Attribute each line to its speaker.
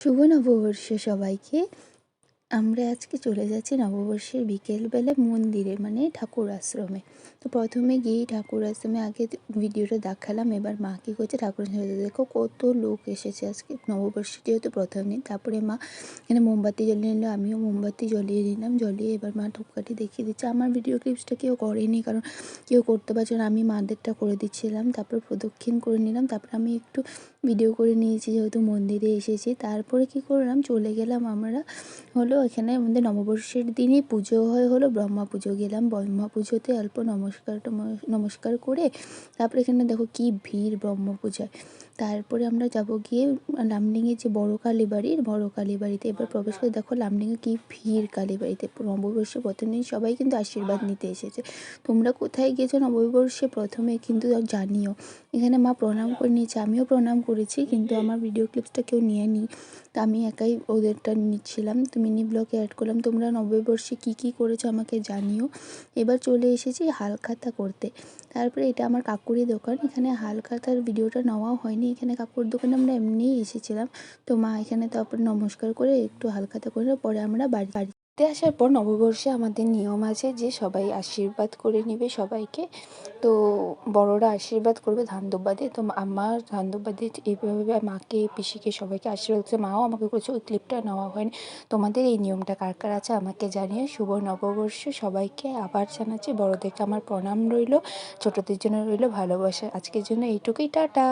Speaker 1: শুভ নববর্ষ সবাইকে। আমরা আজকে চলে যাচ্ছি নববর্ষের বিকেলবেলা মন্দিরে, মানে ঠাকুর আশ্রমে। তো প্রথমে গিয়েই ঠাকুর আশ্রমে আগে ভিডিওটা দেখালাম। এবার মা কী করছে, ঠাকুর আশ্রমে দেখো কত লোক এসেছে আজকে নববর্ষে, যেহেতু প্রথম দিন। তারপরে মা এখানে মোমবাতি জ্বালিয়ে নিল, আমিও মোমবাতি জ্বালিয়ে নিলাম। জ্বালিয়ে এবার মা ধূপকাঠি দেখিয়ে দিচ্ছে। আমার ভিডিও ক্লিপসটা কেউ করেনি, কারণ কেউ করতে পারছে না, আমি মাদেরটা করে দিচ্ছিলাম। তারপর প্রদক্ষিণ করে নিলাম। তারপর আমি একটু ভিডিও করে নিয়েছি, যেহেতু মন্দিরে এসেছি। তারপরে কি করলাম, চলে গেলাম আমরা হলো এখানে আমাদের নববর্ষের দিনই পুজো হলো ব্রহ্মা পুজো। গেলাম ব্রহ্মা পুজোতে অল্প নমস্কার করে তারপরে এখানে দেখো কি ভিড় ব্রহ্ম পূজায়। তারপরে আমরা যাব গিয়ে লামডিংয়ে যে বড় কালীবাড়িতে। এবার প্রবেশ করে দেখো লামডিংয়ে কি ভিড় কালীবাড়িতে। নববর্ষে প্রথম দিন সবাই কিন্তু আশীর্বাদ নিতে এসেছে। তোমরা কোথায় গিয়েছো নববর্ষে প্রথমে কিন্তু জানিও। এখানে মা প্রণাম করে নিয়েছে, আমিও প্রণাম করেছি, কিন্তু আমার ভিডিও ক্লিপসটা কেউ নিয়ে নি। তা আমি একাই ওদেরটা নিচ্ছিলাম, তো মিনি ব্লগে অ্যাড করলাম। তোমরা নববর্ষে কী কী করেছো আমাকে জানিও। এবার চলে এসেছি হালখাতা করতে। তারপরে এটা আমার কাকুরই দোকান। এখানে হালখাতার ভিডিওটা নেওয়া হয়নি, এখানে কাকুর দোকানে আমরা এমনিই এসেছিলাম। তো মা এখানে তারপর নমস্কার করে একটু হালখাতা করে পরে আমরা বাড়িতে আসার পর নববর্ষে আমাদের নিয়ম আছে যে সবাই আশীর্বাদ করে নেবে সবাইকে। তো বড়রা আশীর্বাদ করবে ধান দুব্বা দিয়ে। তো আমার ধান দুব্বা দিয়ে এইভাবে মাকে পিসিকে সবাইকে আশীর্বাদ করছে। মাও আমাকে করেছে, ওই ক্লিপটা নেওয়া হয়নি। তোমাদের এই নিয়মটা কার কার আছে আমাকে জানিয়ে। শুভ নববর্ষ সবাইকে আবার জানাচ্ছি। বড়দেরকে আমার প্রণাম রইল, ছোটদের জন্য রইল ভালোবাসা। আজকের জন্য এইটুকুই, টাটা।